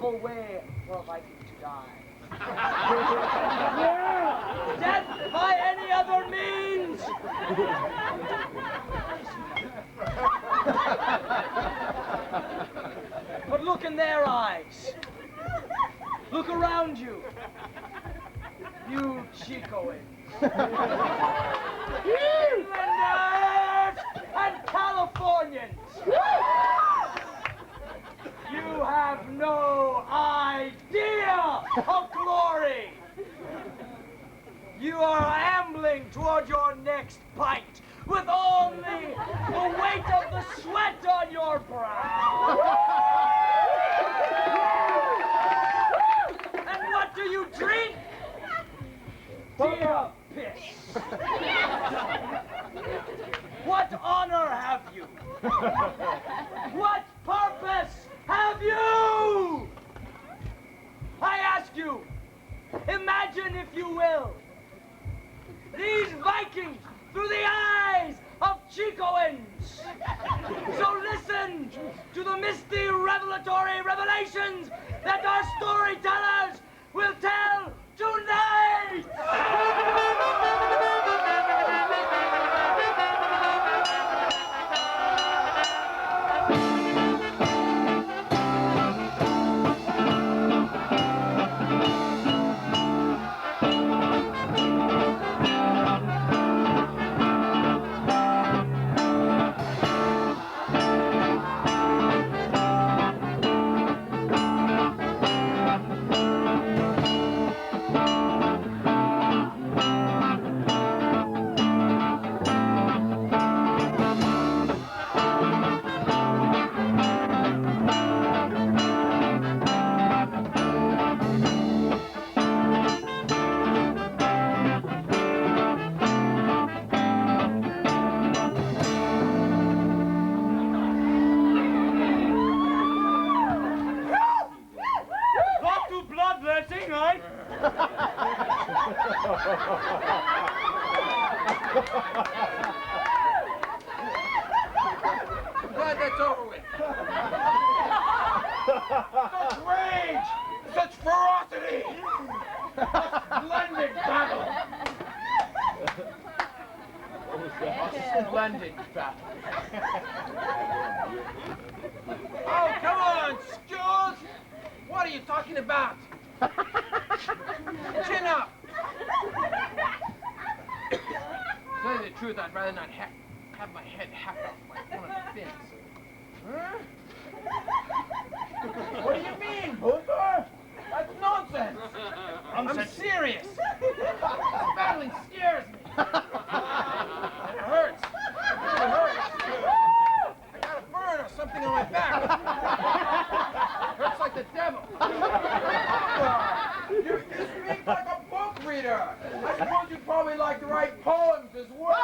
honorable way for a Viking to die. Yeah. Death by any other means! But look in their eyes. Look around you. You Chicoans. Inlanders and Californians. You have no idea of glory. You are ambling toward your next bite with only the weight of the sweat on your brow. And what do you drink? Dear piss. What honor have you? What purpose have you? I ask you, imagine if you will, these Vikings through the eyes of Chicoans. So listen to the misty revelatory revelations that our storytellers will tell tonight! I'm glad that's over with. Such rage! Such ferocity! Splendid battle! Splendid battle. Oh, come on, Skills! What are you talking about? Chin up! To tell you the truth, I'd rather not have my head hacked off like one of the fins. Huh? What do you mean, Bunker? That's nonsense! I'm serious! Battling scares me! It hurts! It really hurts! I got a burn or something on my back! Hurts like the devil! You speak like a book reader! I suppose you probably like to write poems as well!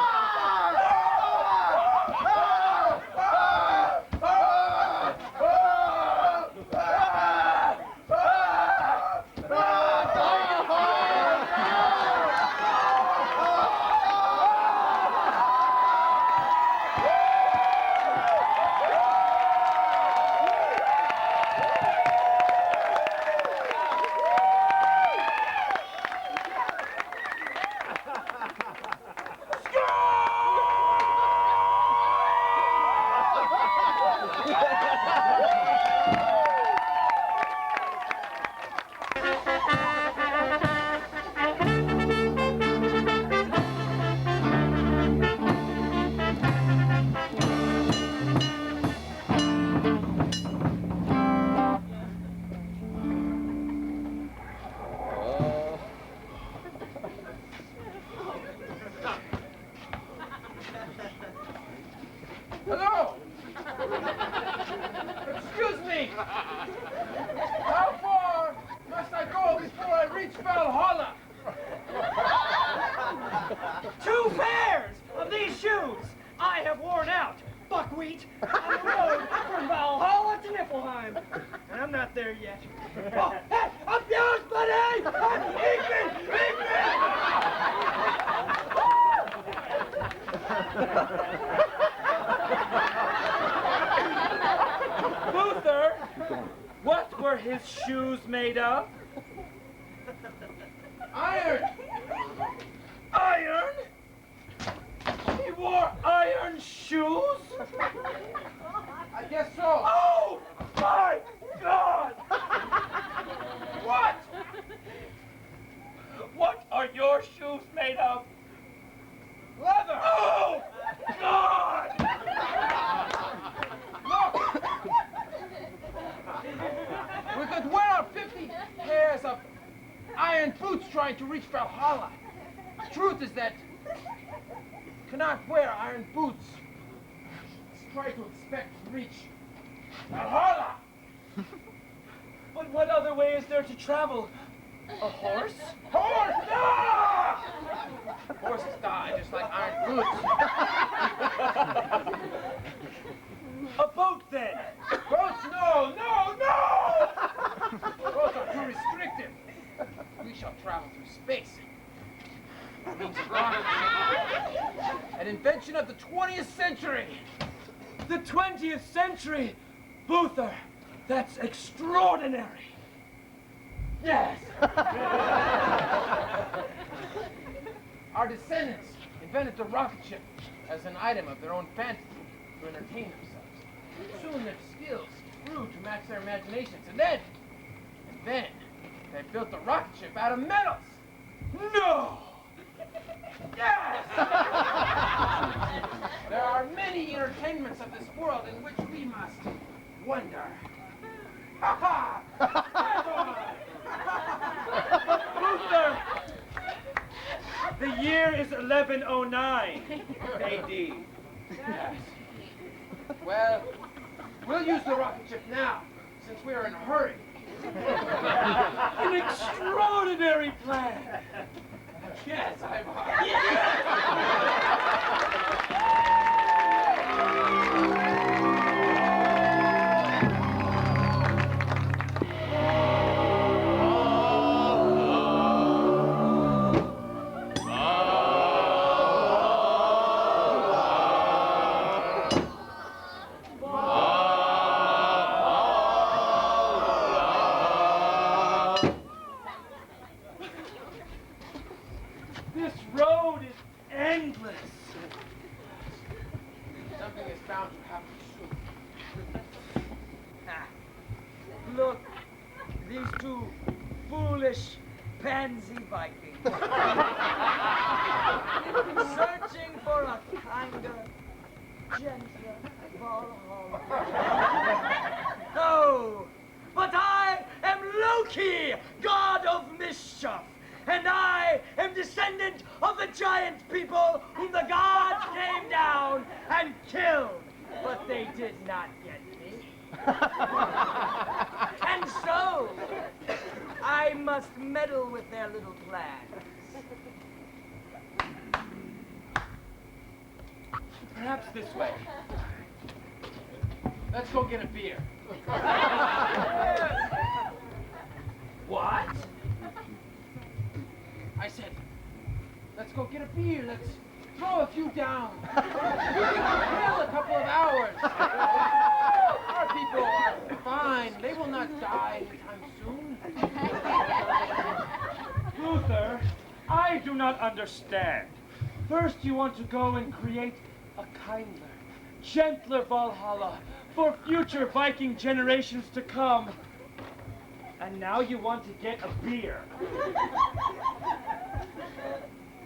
shoes made of? Iron! Iron? He wore iron shoes? I guess so. Oh my God! What? What are your shoes made of? Leather! Oh God! Look! We could wear our 50 pairs of iron boots trying to reach Valhalla. The truth is that you cannot wear iron boots. Try to expect to reach Valhalla. But what other way is there to travel? A horse? Horse! No! Horses die just like iron boots. A boat then? Boats, no, no, no! Boats are too restrictive. We shall travel through space. It means rockets. An invention of the 20th century. The 20th century? Luther, that's extraordinary. Yes. Our descendants invented the rocket ship as an item of their own fantasy to entertain themselves. Soon their skills grew to match their imaginations, and then they built the rocket ship out of metals. No! Yes! There are many entertainments of this world in which we must wonder. Ha ha! Luther! The year is 1109 AD. Yes. Well, we'll use the rocket ship now, since we are in a hurry. An extraordinary plan. Yes, I'm This road is endless. Something is bound to happen soon. Look, these two foolish pansy Vikings. Searching for a kinder, gentler Valhalla. No, but I am Loki, god of mischief. And I am descendant of the giant people whom the gods came down and killed. But they did not get me. And so, I must meddle with their little plans. Perhaps this way. Let's go get a beer. What? I said, let's go get a beer. Let's throw a few down. We can kill a couple of hours. Our people are fine. They will not die anytime soon. Luther, I do not understand. First you want to go and create a kinder, gentler Valhalla for future Viking generations to come. And now you want to get a beer.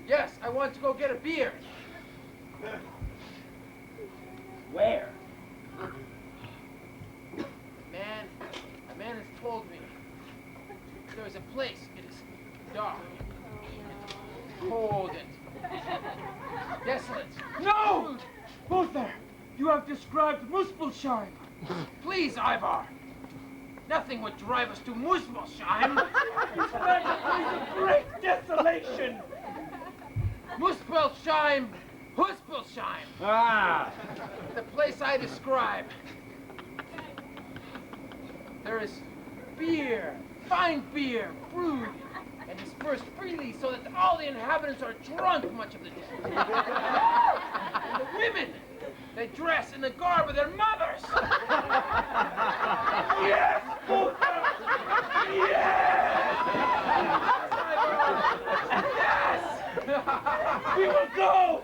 Yes, I want to go get a beer. Where? A man has told me there is a place. It is dark, cold, and desolate. No! Luther, you have described Muspelheim. Please, Ivar. Nothing would drive us to Muspelheim. That is a place of great desolation. Muspelheim, Huspelheim. Ah. The place I describe. There is beer, fine beer, brewed and dispersed freely so that all the inhabitants are drunk much of the day. And the women, they dress in the garb of their mothers. Yes, Luther! We will go!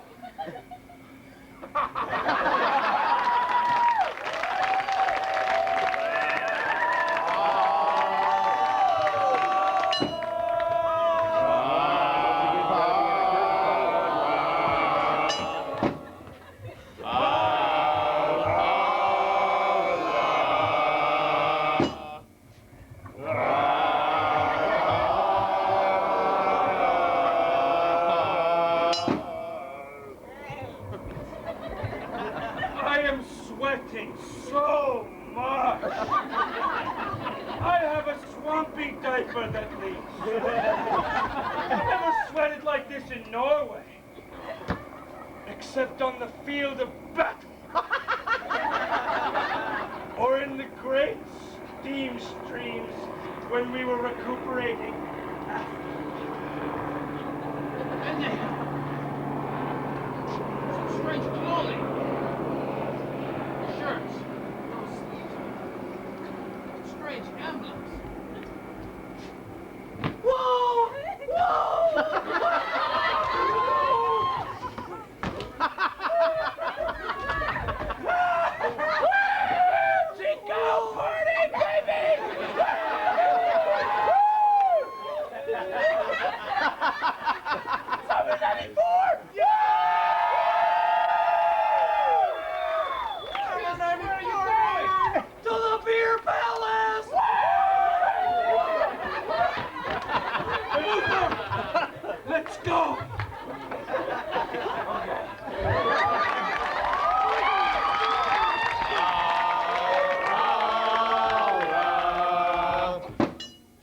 I am sweating so much. I have a swampy diaper that leaks. I never sweated like this in Norway, except on the field of battle, or in the great steam streams when we were recuperating. Some strange clothing. Shirts, no sleeves, strange emblems. Whoa! Whoa! Chico, party, baby! Summer 94! Yeah! Where are you going? To the beer palace! Luther, let's go!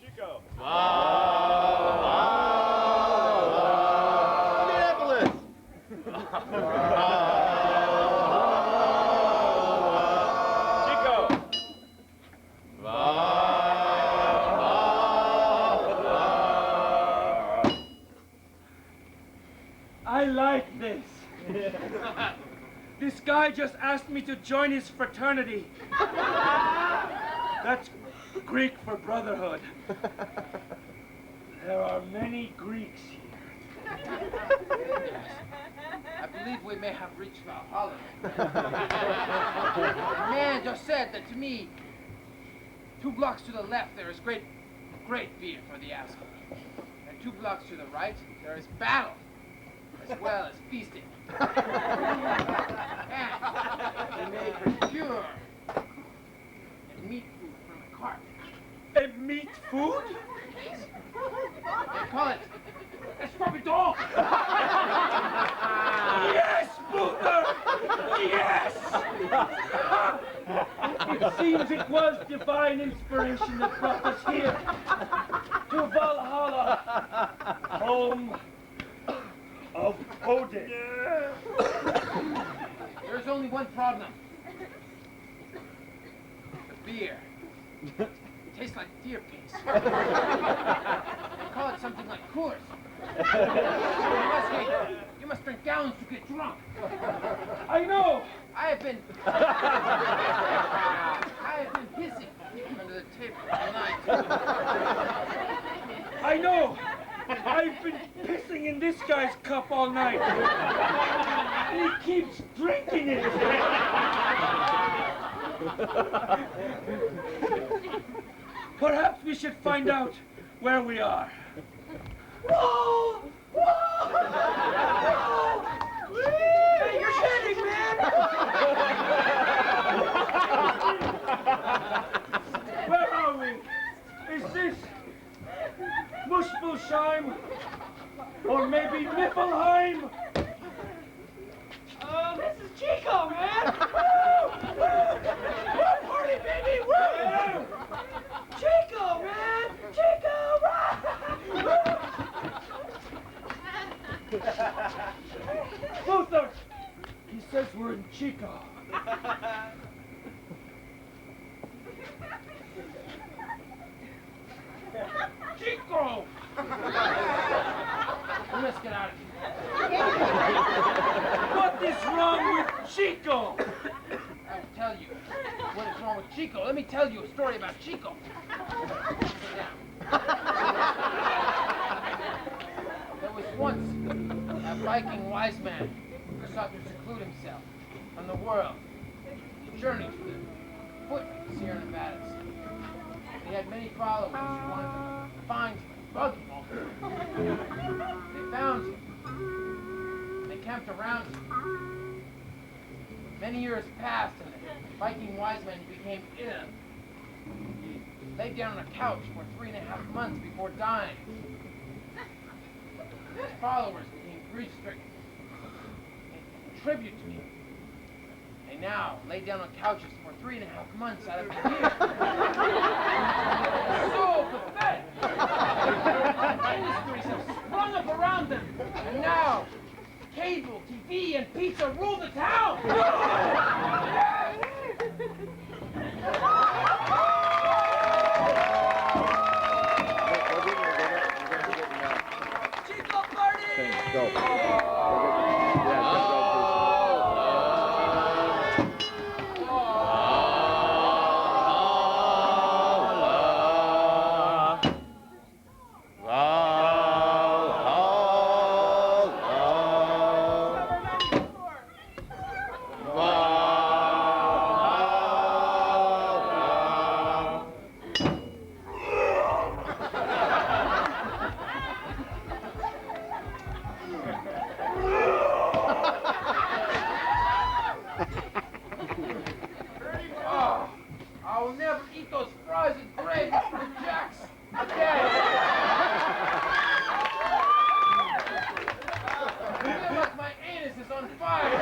Chico. Minneapolis! Chico. I like this. This guy just asked me to join his fraternity. That's Greek for brotherhood. There are many Greeks here. I believe we may have reached Valhalla. The man just said that to me. 2 blocks to the left, there is great beer for the asking. And 2 blocks to the right, there is battle, as well as feasting. And we may procure and meat food from a cart. And meat food? They call it escarpidon. Yes, Luther! Yes! It seems it was divine inspiration that brought us here to Valhalla, home of Odin. There's only one problem. The beer. It tastes like deer piss. They call it something like Coors. You must drink gallons to get drunk. I know! I have been pissing under the table all night. I know! I've been pissing in this guy's cup all night. And he keeps drinking it. Perhaps we should find out where we are. Whoa! Whoa! Hey, you're shedding, man! Where are we? Is this Muspelheim? Or maybe Niflheim? This is Chico, man! Woo! Woo! Party, baby! Woo! Chico, man! Chico! Luther! He says we're in Chico. Chico! We must get out of here. What is wrong with Chico? I will tell you what is wrong with Chico. Let me tell you a story about Chico. Sit down. There was once a Viking wise man who sought to seclude himself from the world. He journeyed to the foot of the Sierra Nevadas. He had many followers who wanted to find him and bug him. They found him. They camped around him. Many years passed and the Viking wise man became ill. He lay down on a couch for 3.5 months before dying. His followers became grief-stricken and tribute to him. They now lay down on couches for 3.5 months out of the year. So pathetic! Industries have sprung up around them, and now cable, TV, and pizza rule the town! Chico party! Go. I will never eat those fries and gravy from the Jacks again. Look, my anus is on fire.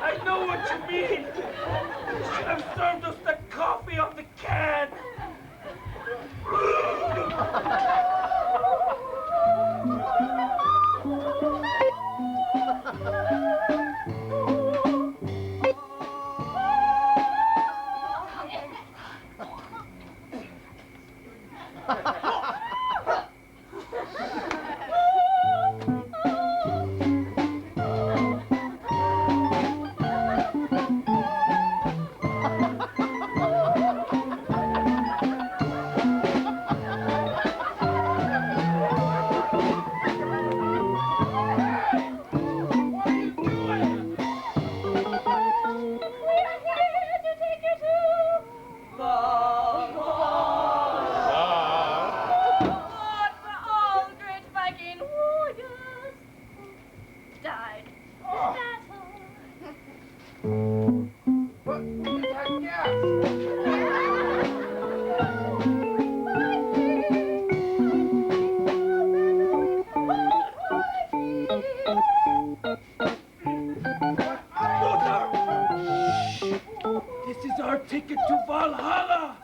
I know what you mean. You should have served us the coffee on the can. Ticket to Valhalla!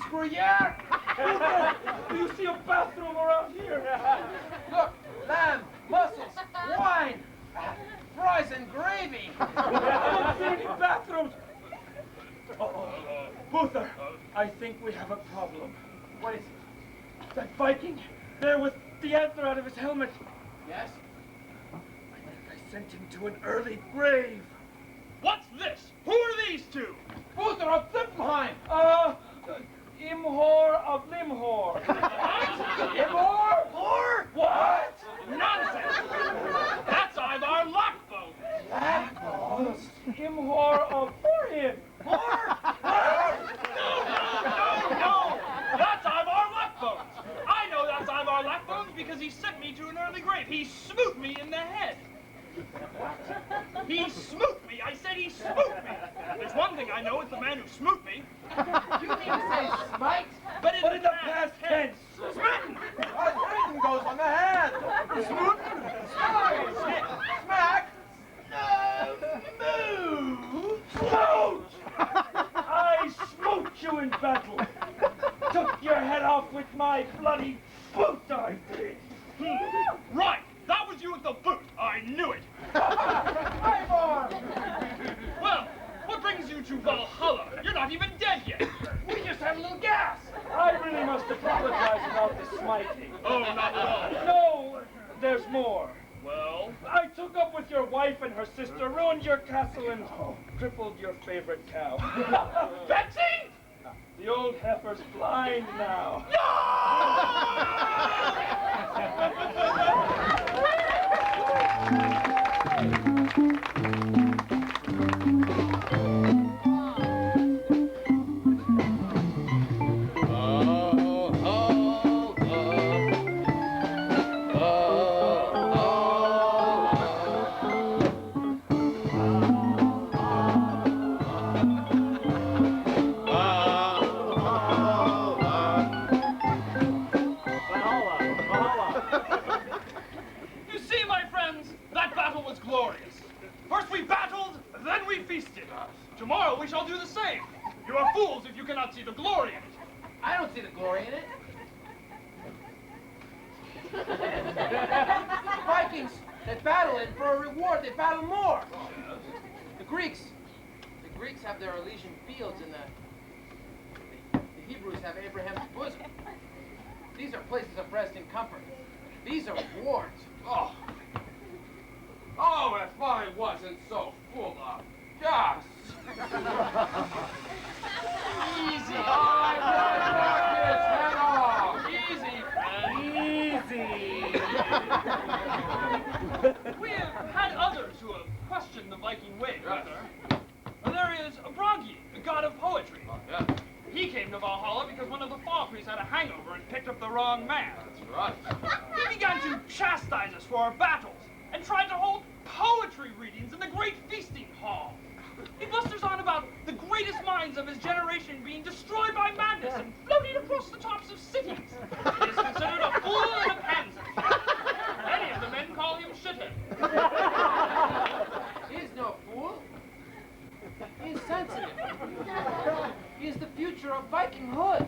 Gruyere? Do you see a bathroom around here? Look, lamb, mussels, wine, fries and gravy. I don't see any bathrooms. Luther, I think we have a problem. What is it? That Viking there with the antler out of his helmet. Yes? I think I sent him to an early grave. What's this? Who are these two? Luther of Flippenheim. Imhor of Limhor. Imhor? Whore? What? Nonsense! That's Ivar Lockbone. Imhor of Forehead. Whore? No! That's Ivar Lockbones. I know that's Ivar Lockbones because he sent me to an early grave. He smoot me in the head. He smoot me. I said he smoot me. There's one thing I know is the man who smoot me. You mean to say smite? But in the past tense. Smitten! Smitten goes on the hand. Smoot? Smack. Move! Smoot! I smote you in battle. Took your head off with my bloody boot, I did. Right, that was you with the boot. I knew it. Ivar! Well, what brings you to Valhalla? You're not even dead yet. We just have a little gas. I really must apologize about the smiting. Oh, not at all. No, there's more. Well? I took up with your wife and her sister, ruined your castle, and crippled your favorite cow. Betsy! The old heifer's blind now. You see, my friends, that battle was glorious. First we battled, then we feasted. Tomorrow we shall do the same. You are fools if you cannot see the glory in it. I don't see the glory in it. The Vikings that battle, and for a reward they battle more. The Greeks have their Elysian fields, and the Hebrews have Abraham's bosom. These are places of rest and comfort. These are wars. Oh, if I wasn't so full of gas. Easy. Head off. Easy, friend. Easy. We have had others who have questioned the Viking way, brother. There is Bragi, the god of poetry. Yeah, He came to Valhalla because one of the Falkries had a hangover and picked up the wrong man. that's right. He began to chastise us for our battles and tried to hold poetry readings in the great feasting hall. He blusters on about the greatest minds of his generation being destroyed by madness and floating across the tops of cities. He is considered a fool and a pansy. Many of the men call him shithead. He is no fool. He is sensitive. He is the future of Vikinghood.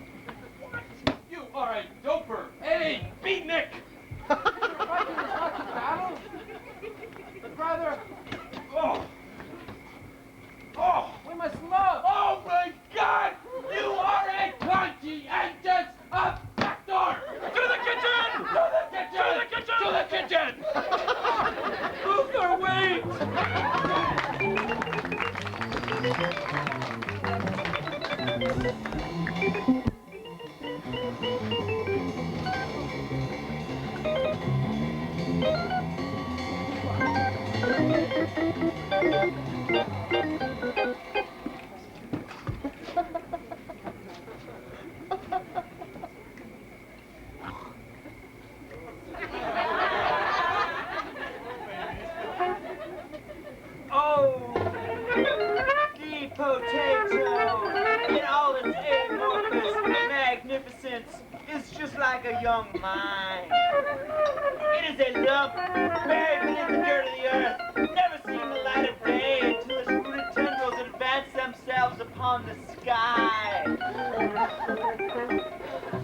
You are a doper. Hey, beatnik! Viking is not to battle, but rather we must love. Oh my God! You are a conscientious objector! To the kitchen! To the kitchen! To the kitchen! To the kitchen! Luther, wait! Oh, the potato, in all its amorphous magnificence, is just like a young mind. It is a lump buried beneath the dirt of the earth, never seeing the light of day until its rooted tendrils advance themselves upon the sky.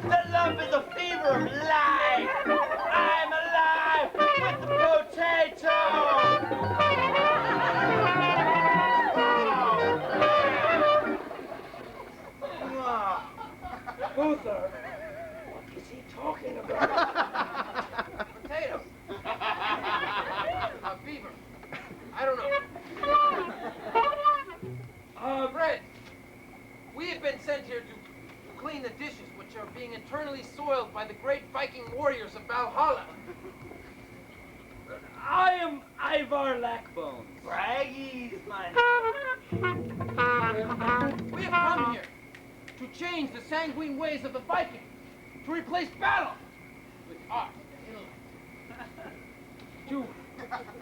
The lump is a fever of life. I'm alive with the potato. Luther, what is he talking about? Potato. A fever. I don't know. Fred, we have been sent here to clean the dishes which are being eternally soiled by the great Viking warriors of Valhalla. I am Ivar Lackbones. Braggy is my We have come here to change the sanguine ways of the Viking, to replace battle with art and intellect,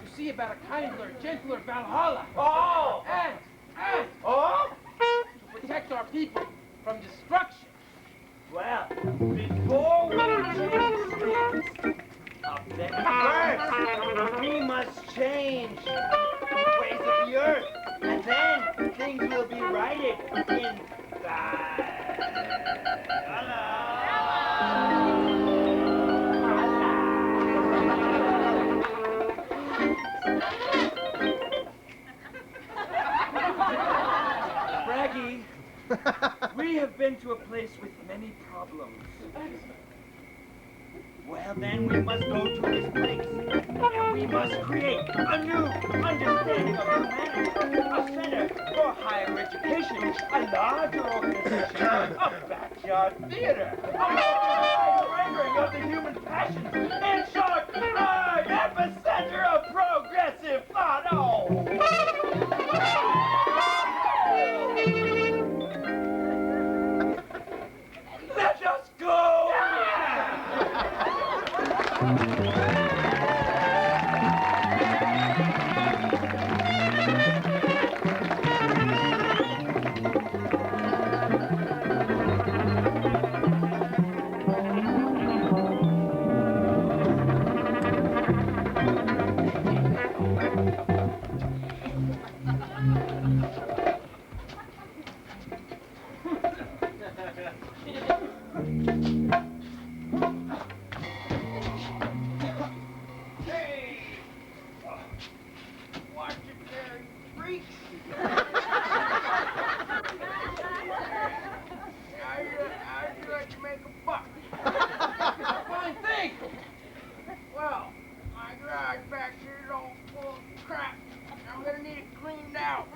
to see about a kindler, gentler Valhalla. Oh! And Oh! people from destruction. Well, before we change things, first, we must change the ways of the earth, and then things will be righted in Braggy, we have been to a place with many problems. Well, then we must go to this place, and we must create a new understanding of humanity, a center for higher education, a larger organization, a backyard theater, a more rendering of the human passions, in short, an epicenter of progressive thought. Oh! Let us go! Fine thing. Well, my garage back here is all full of crap. I'm gonna need it cleaned out.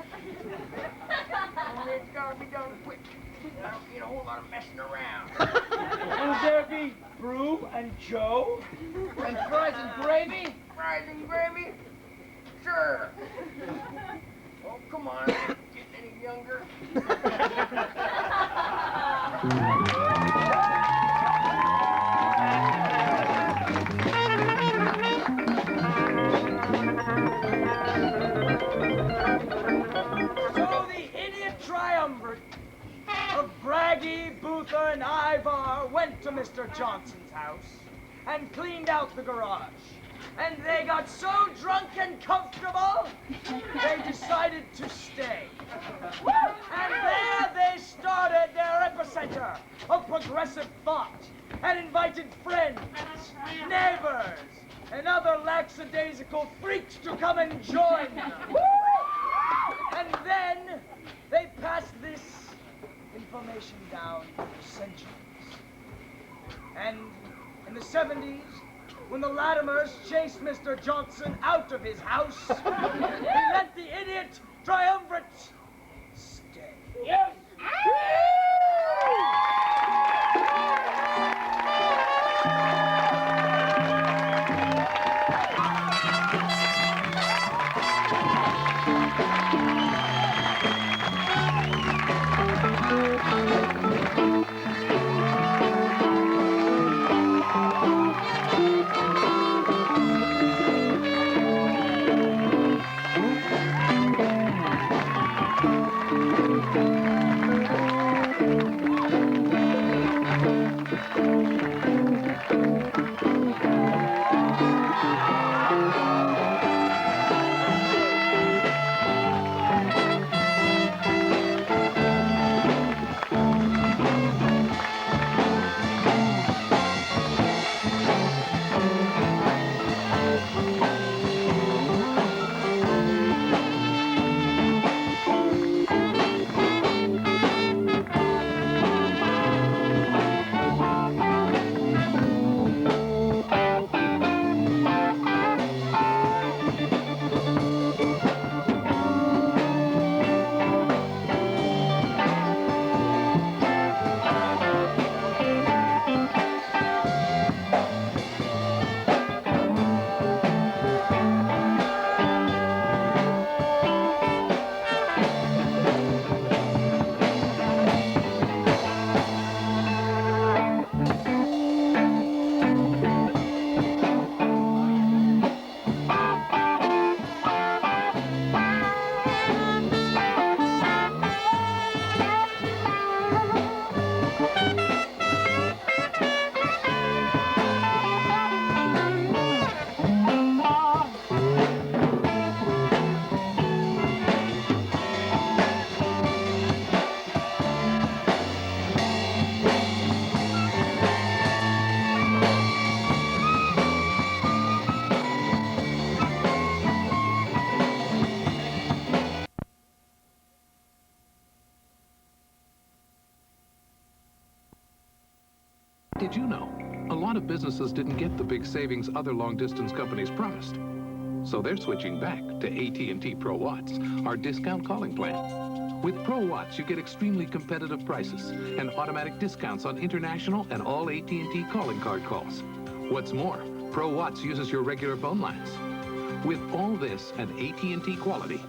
Only it's gotta be done quick. I don't need a whole lot of messing around. Will there be Brew and Joe? And fries and gravy? Fries and gravy? Sure. Oh, come on, I ain't getting any younger. So the idiot triumvirate of Braggy, Boother, and Ivar went to Mr. Johnson's house and cleaned out the garage. And they got so drunk and comfortable, they decided to stay. And there they started their epicenter of progressive thought and invited friends, neighbors, and other lackadaisical freaks to come and join them. And then they passed this information down for centuries. And in the 70s, when the Latimers chased Mr. Johnson out of his house, he let the idiot triumvirate stay. Yes! did you know? A lot of businesses didn't get the big savings other long-distance companies promised. So they're switching back to AT&T Pro Watts, our discount calling plan. With Pro Watts, you get extremely competitive prices and automatic discounts on international and all AT&T calling card calls. What's more, Pro Watts uses your regular phone lines. With all this and AT&T quality,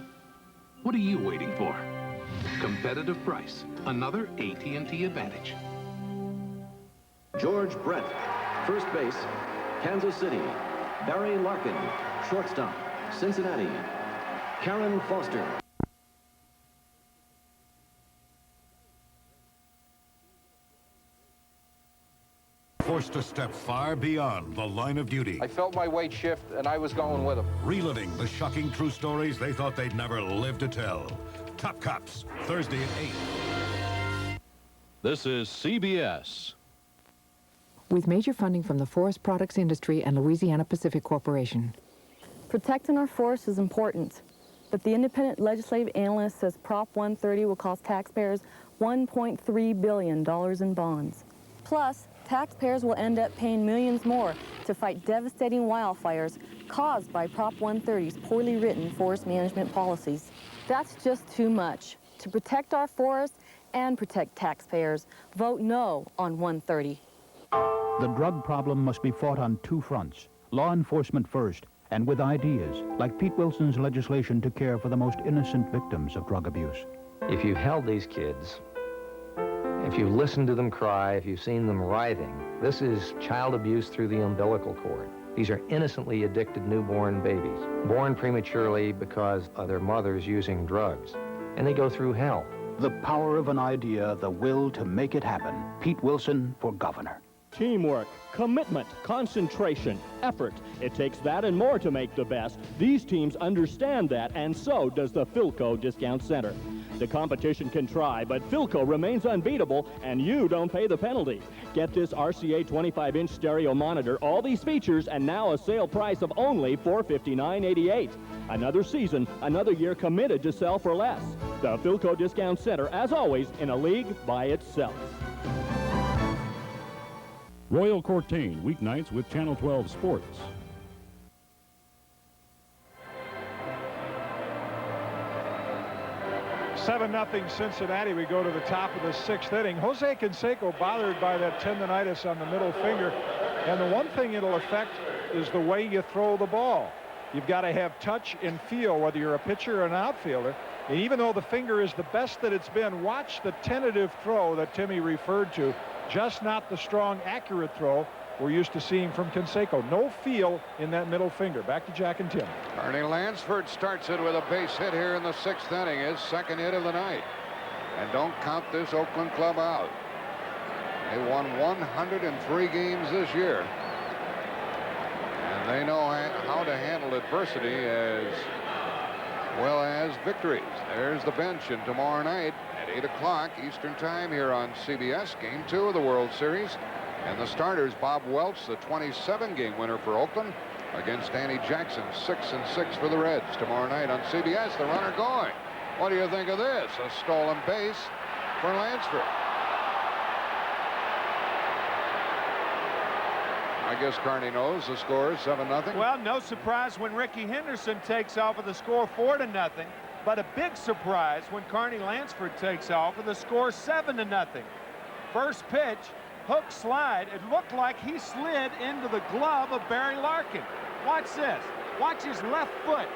what are you waiting for? Competitive price, another AT&T advantage. George Brett, first base, Kansas City. Barry Larkin, shortstop, Cincinnati. Karen Foster. Forced to step far beyond the line of duty. I felt my weight shift, and I was going with him. Reliving the shocking true stories they thought they'd never live to tell. Top Cops, Thursday at 8. This is CBS. With major funding from the forest products industry and Louisiana Pacific Corporation. Protecting our forests is important, but the independent legislative analyst says Prop 130 will cost taxpayers $1.3 billion in bonds. Plus, taxpayers will end up paying millions more to fight devastating wildfires caused by Prop 130's poorly written forest management policies. That's just too much. To protect our forests and protect taxpayers, vote no on 130. The drug problem must be fought on two fronts. Law enforcement first, and with ideas, like Pete Wilson's legislation to care for the most innocent victims of drug abuse. If you've held these kids, if you've listened to them cry, if you've seen them writhing, this is child abuse through the umbilical cord. These are innocently addicted newborn babies, born prematurely because of their mothers using drugs, and they go through hell. The power of an idea, the will to make it happen. Pete Wilson for governor. Teamwork, commitment, concentration, effort. It takes that and more to make the best. These teams understand that, and so does the Philco Discount Center. The competition can try, but Philco remains unbeatable, and you don't pay the penalty. Get this RCA 25-inch stereo monitor, all these features, and now a sale price of only $459.88. Another season, another year committed to sell for less. The Philco Discount Center, as always, in a league by itself. Royal Courtine, weeknights with Channel 12 Sports. Seven 0 Cincinnati. We go to the top of the sixth inning. Jose Canseco bothered by that tendonitis on the middle finger. And the one thing it'll affect is the way you throw the ball. You've got to have touch and feel, whether you're a pitcher or an outfielder. And even though the finger is the best that it's been, watch the tentative throw that Timmy referred to. Just not the strong, accurate throw we're used to seeing from Canseco. No feel in that middle finger. Back to Jack and Tim. Carney Lansford starts it with a base hit here in the sixth inning. His second hit of the night. And don't count this Oakland club out. They won 103 games this year. And they know how to handle adversity as well as victories. There's the bench, and tomorrow night at 8 o'clock Eastern Time here on CBS, Game 2 of the World Series. And the starters, Bob Welch, the 27-game winner for Oakland, against Danny Jackson, 6-6 for the Reds. Tomorrow night on CBS, the runner going. What do you think of this? A stolen base for Lansford. I guess Carney knows the score is 7-0. Well, no surprise when Ricky Henderson takes off with the score 4-0. But a big surprise when Carney Lansford takes off with the score 7-0. First pitch, hook slide. It looked like he slid into the glove of Barry Larkin. Watch this. Watch his left foot.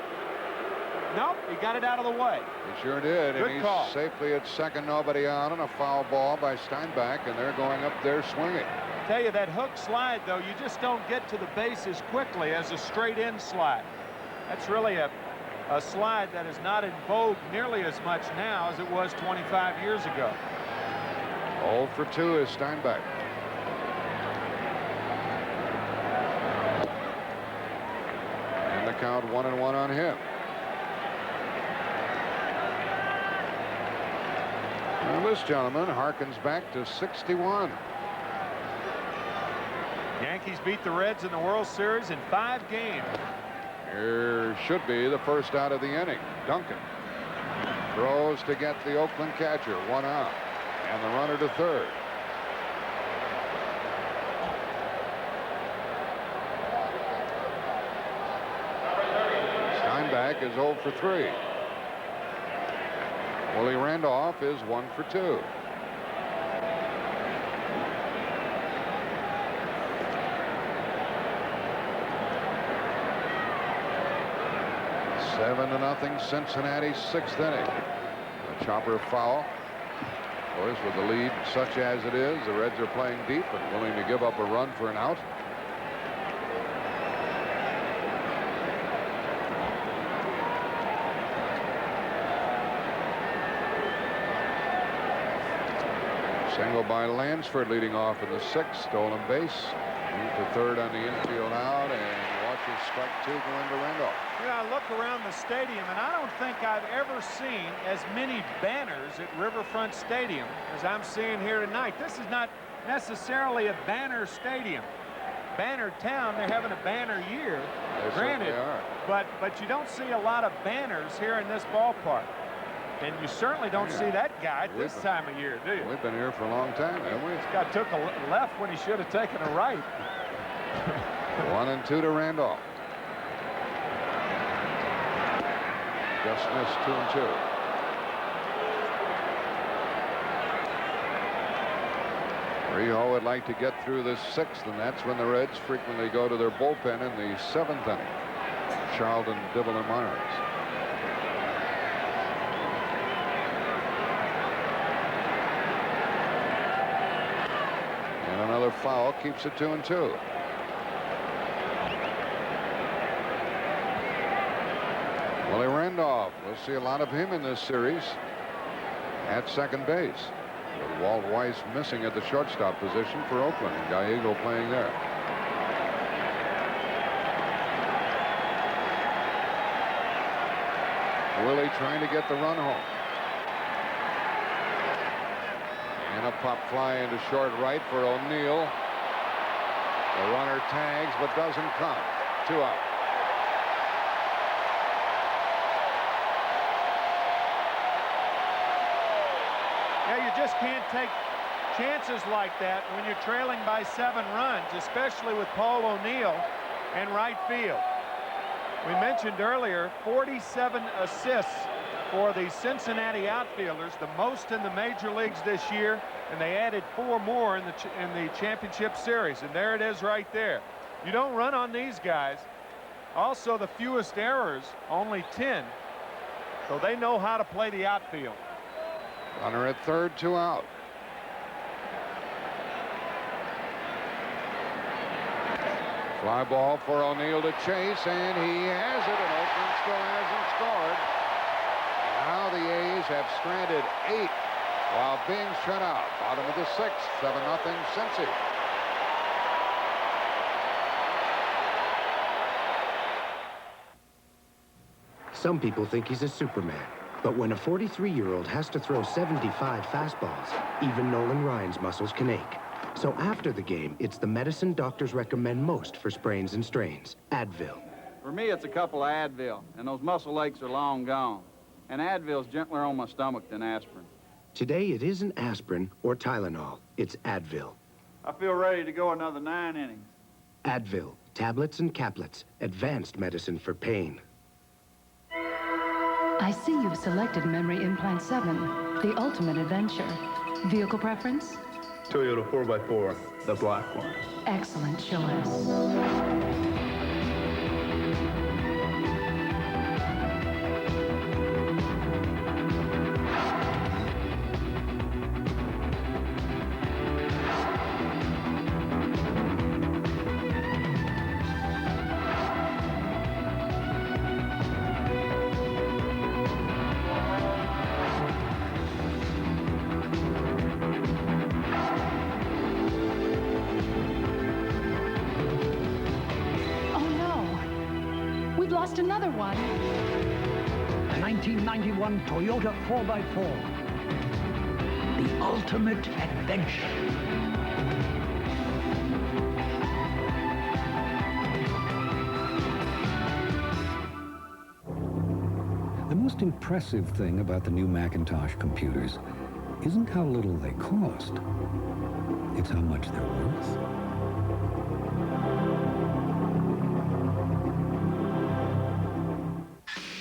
Nope, he got it out of the way. He sure did. Good and he's call. Safely at second, nobody out, and a foul ball by Steinbach, and they're going up there swinging. Tell you, that hook slide, though, you just don't get to the base as quickly as a straight-in slide. That's really a slide that is not in vogue nearly as much now as it was 25 years ago. 0 for 2 is Steinbach. And the count 1-1 on him. Well, this gentleman harkens back to 61. Yankees beat the Reds in the World Series in 5 games. Here should be the first out of the inning. Duncan throws to get the Oakland catcher. 1 out. And the runner to third. Pasternak is 0 for 3. Willie Randolph is 1 for 2. Seven to nothing, Cincinnati, 6th inning. A chopper foul. Of course, with the lead such as it is, the Reds are playing deep and willing to give up a run for an out. Single by Lansford leading off in the 6th. Stolen base. Move to third on the infield out, and watches strike 2 go into Randolph. You know, I look around the stadium, and I don't think I've ever seen as many banners at Riverfront Stadium as I'm seeing here tonight. This is not necessarily a banner stadium. Banner town, they're having a banner year, granted, but you don't see a lot of banners here in this ballpark. And you certainly don't see that guy at this time of year, do you? We've been here for a long time, haven't we? This guy took a left when he should have taken a right. 1 and 2 to Randolph. Just missed 2 and 2. Rio would like to get through this 6th, and that's when the Reds frequently go to their bullpen in the 7th inning. Charlton, Dibble, and Myers. And another foul keeps it 2 and 2. Willie Randolph, we'll see a lot of him in this series at second base. With Walt Weiss missing at the shortstop position for Oakland, and Gallego playing there. Willie trying to get the run home. And a pop fly into short right for O'Neill. The runner tags but doesn't come. 2 out. Yeah, you just can't take chances like that when you're trailing by 7 runs, especially with Paul O'Neill in right field. We mentioned earlier 47 assists for the Cincinnati outfielders, the most in the major leagues this year, and they added 4 more in the championship series, and there it is right there. You don't run on these guys. Also the fewest errors, only 10, so they know how to play the outfield. Runner at third, 2 out. Fly ball for O'Neill to chase, and he has it, and Oakland still hasn't scored. Now the A's have stranded 8 while being shut out. Bottom of the 6th, 7-0 Cincy. Some people think he's a Superman. But when a 43-year-old has to throw 75 fastballs, even Nolan Ryan's muscles can ache. So after the game, it's the medicine doctors recommend most for sprains and strains, Advil. For me, it's a couple of Advil, and those muscle aches are long gone. And Advil's gentler on my stomach than aspirin. Today, it isn't aspirin or Tylenol, it's Advil. I feel ready to go another 9 innings. Advil, tablets and caplets, advanced medicine for pain. I see you've selected Memory Implant 7, the ultimate adventure. Vehicle preference? Toyota 4x4, the black one. Excellent choice. Another one. A 1991 Toyota 4x4. The ultimate adventure. The most impressive thing about the new Macintosh computers isn't how little they cost. It's how much they're worth.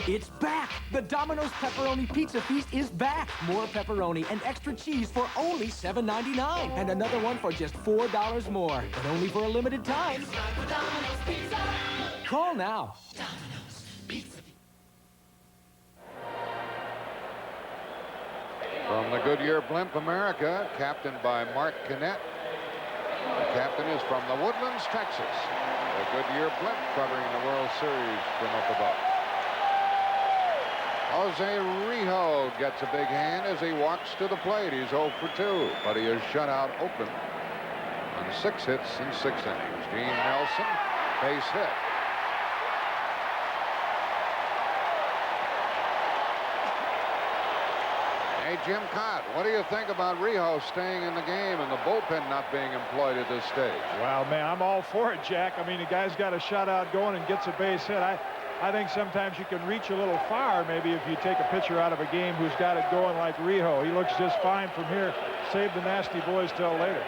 It's back! The Domino's Pepperoni Pizza Feast is back! More pepperoni and extra cheese for only $7.99. And another one for just $4 more. But only for a limited time. Domino's Pizza. Call now. Domino's Pizza. From the Goodyear Blimp America, captained by Mark Kinnett. The captain is from the Woodlands, Texas. The Goodyear Blimp covering the World Series from up above. Jose Rijo gets a big hand as he walks to the plate. He's 0 for 2, but he is shut out Oakland on 6 hits in 6 innings. Gene Nelson, base hit. Hey, Jim Cott, what do you think about Rijo staying in the game and the bullpen not being employed at this stage? Well, man, I'm all for it, Jack. I mean, the guy's got a shutout going and gets a base hit. I think sometimes you can reach a little far, maybe, if you take a pitcher out of a game who's got it going like Rijo. He looks just fine from here. Save the nasty boys till later.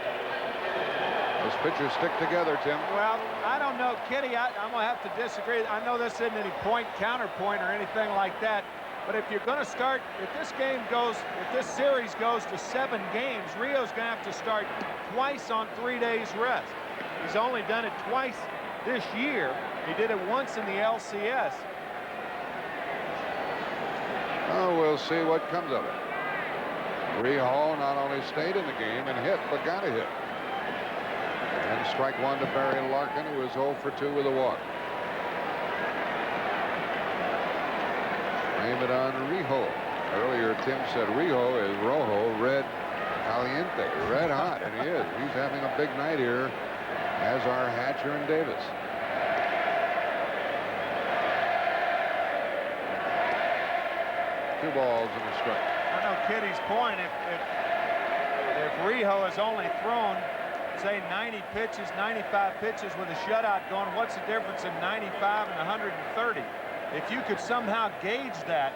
Those pitchers stick together, Tim. Well, I don't know, Kitty. I'm going to have to disagree. I know this isn't any point, counterpoint, or anything like that. But if you're going to start, if this series goes to 7 games, Rio's going to have to start twice on 3 days rest. He's only done it twice this year. He did it once in the LCS. Oh, we'll see what comes of it. Rijo not only stayed in the game and hit, but got a hit. And strike one to Barry Larkin, who was 0 for 2 with a walk. Blame it on Rijo. Earlier, Tim said Rijo is rojo, red caliente, red hot, and he is. He's having a big night here, as are Hatcher and Davis. Two balls and a strike. I know Kitty's point. If Rijo has only thrown, say, 90 pitches, 95 pitches with a shutout going, what's the difference in 95 and 130? If you could somehow gauge that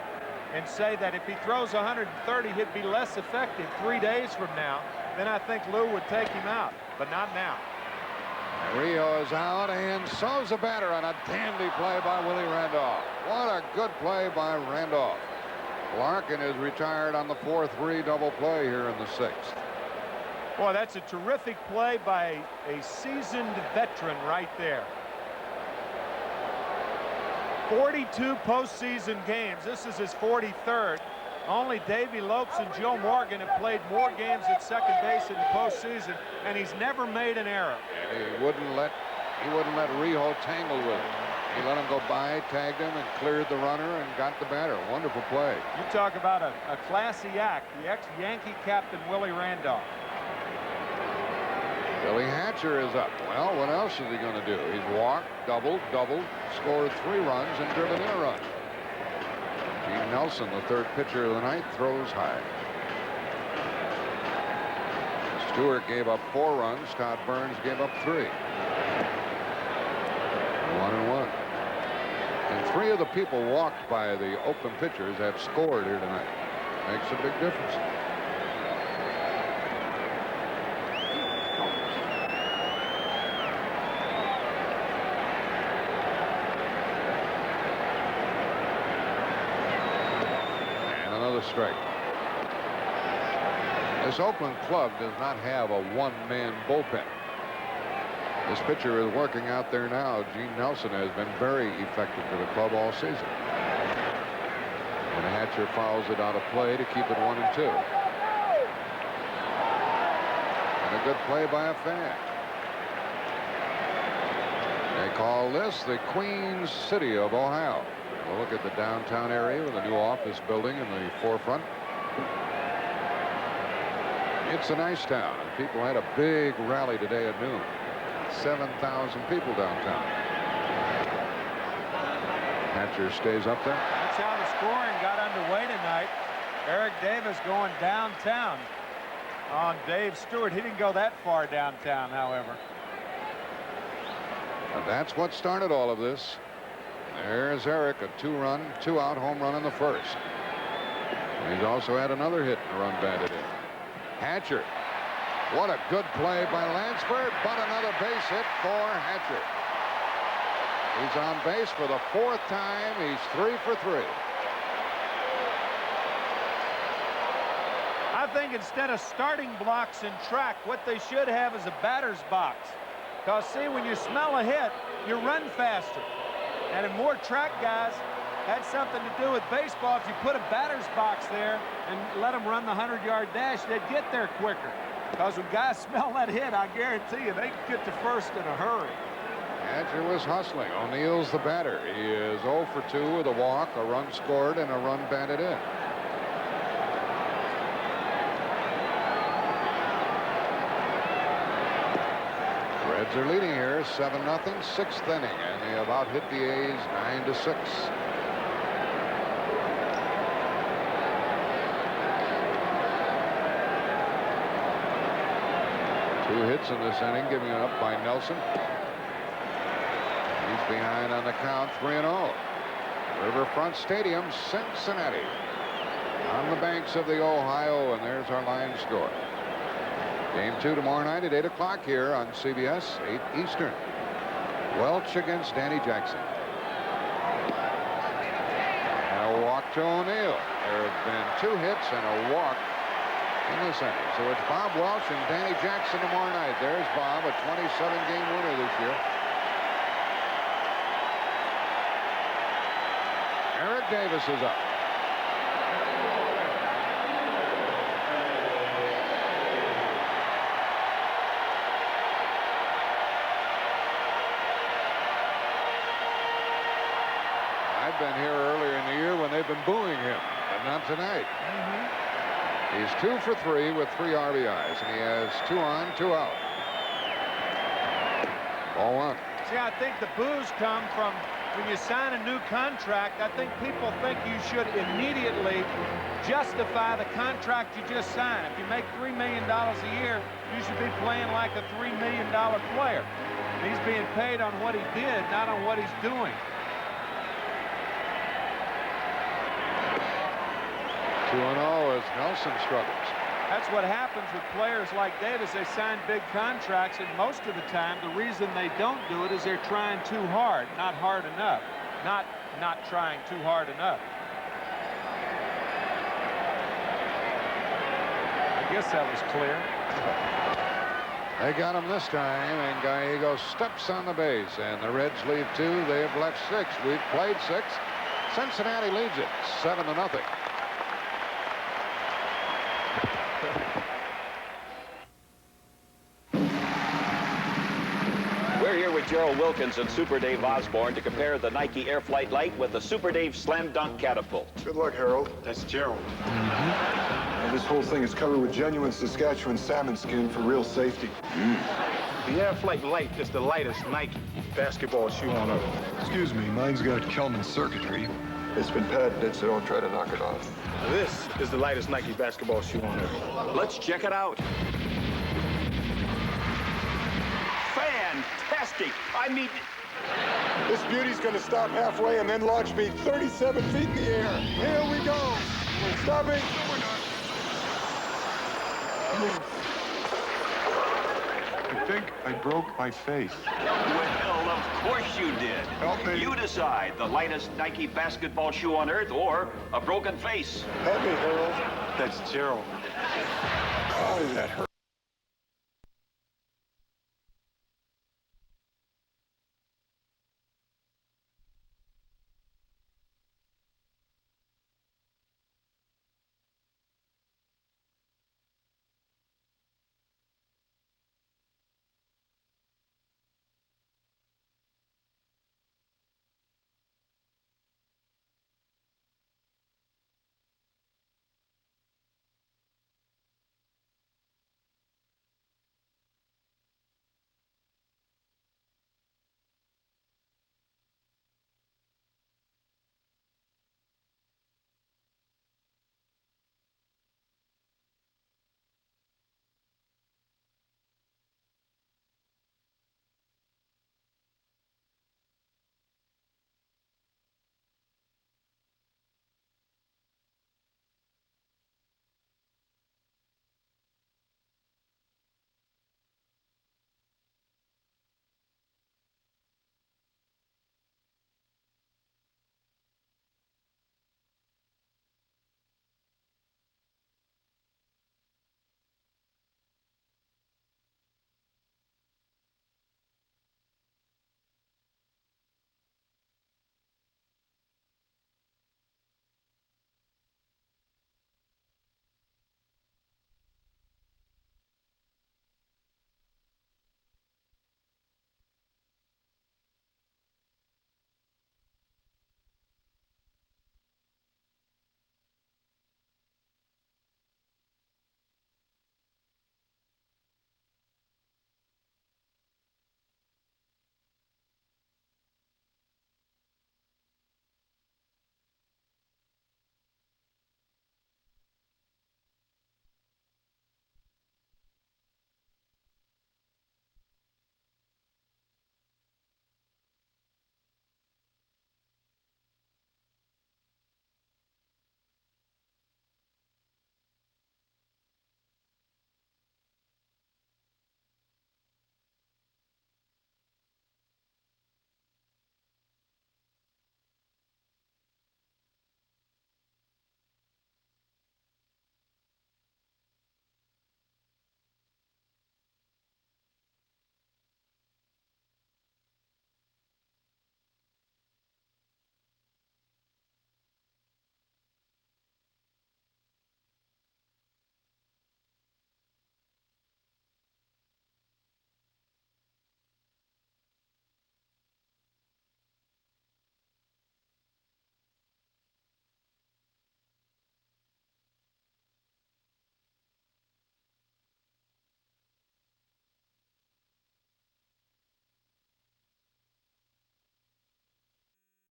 and say that if he throws 130, he'd be less effective 3 days from now, then I think Lou would take him out, but not now. Rijo is out, and so's the batter on a dandy play by Willie Randolph. What a good play by Randolph. Larkin is retired on the 4-3 double play here in the 6th. Boy, that's a terrific play by a seasoned veteran right there. 42 postseason games. This is his 43rd. Only Davey Lopes and Joe Morgan have played more games at second base in the postseason, and he's never made an error. He wouldn't let Rijo tangle with him. He let him go by, tagged him, and cleared the runner and got the batter. Wonderful play. You talk about a classy act. The ex-Yankee captain, Willie Randolph. Billy Hatcher is up. Well, what else is he going to do? He's walked, doubled, scored 3 runs, and driven in a run. Gene Nelson, the 3rd pitcher of the night, throws high. Stewart gave up 4 runs. Todd Burns gave up 3. 1-1. And 3 of the people walked by the Oakland pitchers have scored here tonight. Makes a big difference. And another strike. This Oakland club does not have a one-man bullpen. This pitcher is working out there now. Gene Nelson has been very effective for the club all season. And Hatcher fouls it out of play to keep it 1-2. And a good play by a fan. They call this the Queen City of Ohio. We'll look at the downtown area with a new office building in the forefront. It's a nice town. People had a big rally today at noon. 7,000 people downtown. Hatcher stays up there. That's how the scoring got underway tonight. Eric Davis going downtown on Dave Stewart. He didn't go that far downtown, however. And that's what started all of this. There's Eric, a 2-run, 2-out home run in the 1st. And he's also had another hit and a run batted in. Hatcher. What a good play by Lansford, but another base hit for Hatcher. He's on base for the 4th time. He's 3 for 3. I think instead of starting blocks in track, what they should have is a batter's box. Because, see, when you smell a hit, you run faster. And if more track guys had something to do with baseball, if you put a batter's box there and let them run the 100-yard dash, they'd get there quicker. Because when guys smell that hit, I guarantee you, they can get to first in a hurry. Hatcher was hustling. O'Neill's the batter. He is 0 for 2 with a walk, a run scored, and a run batted in. Reds are leading here 7-0, 6th inning, and they about hit the A's 9-6. Two hits in this inning, giving up by Nelson. He's behind on the count, 3-0. Riverfront Stadium, Cincinnati. On the banks of the Ohio, and there's our line score. Game 2 tomorrow night at 8 o'clock here on CBS, 8 Eastern. Welch against Danny Jackson. And a walk to O'Neill. There have been 2 hits and a walk in this inning. So it's Bob Welch and Danny Jackson tomorrow night. There's Bob, a 27-game winner this year. Eric Davis is up. I've been here earlier in the year when they've been booing him, but not tonight. He's 2 for 3 with 3 RBIs, and he has 2 on, 2 out. Ball 1. See, I think the boos come from when you sign a new contract. I think people think you should immediately justify the contract you just signed. If you make $3 million a year, you should be playing like a $3 million player. And he's being paid on what he did, not on what he's doing. 2-0 as Nelson struggles. That's what happens with players like Davis. They sign big contracts, and most of the time, the reason they don't do it is they're trying too hard, not hard enough. Not trying too hard enough. I guess that was clear. They got him this time, and Gallego steps on the base, and the Reds leave 2. They have left 6. We've played 6. Cincinnati leads it 7-0. We're here with Gerald Wilkins and Super Dave Osborne to compare the Nike Airflight Lite with the Super Dave Slam Dunk Catapult. Good luck, Harold. That's Gerald. And this whole thing is covered with genuine Saskatchewan salmon skin for real safety. The Airflight Lite is the lightest Nike basketball shoe on earth. Excuse me, mine's got Kelman circuitry. It's been patented, so don't try to knock it off. This is the lightest Nike basketball shoe on earth. Let's check it out. Fantastic! I mean... This beauty's gonna stop halfway and then launch me 37 feet in the air. Here we go. We're stopping. I think I broke my face. Well, of course you did. Help me. You decide, the lightest Nike basketball shoe on earth or a broken face. Help me, Harold. That's Gerald. Oh, that hurt.